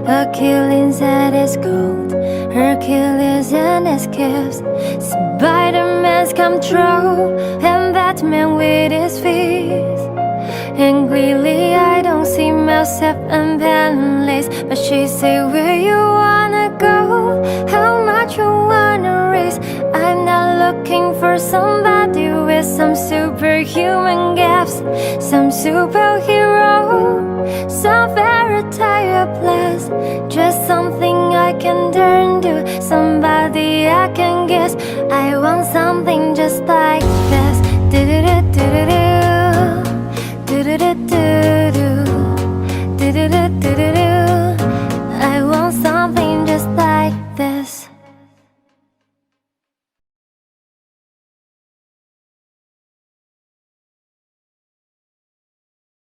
Achilles at his gold, Hercules and his gifts, Spider-Man's come true, and Batman with his feet. And clearly I don't see myself in Bentleys, but she say, where you wanna go, how much you wanna raise. I'm not looking for somebody with some superhuman gifts, some superhero, some fairy tale bliss, just something I can turn to, somebody I can guess. I want something just like this. Do-do-do-do-do-do, do-do-do-do-do, do-do-do-do-do.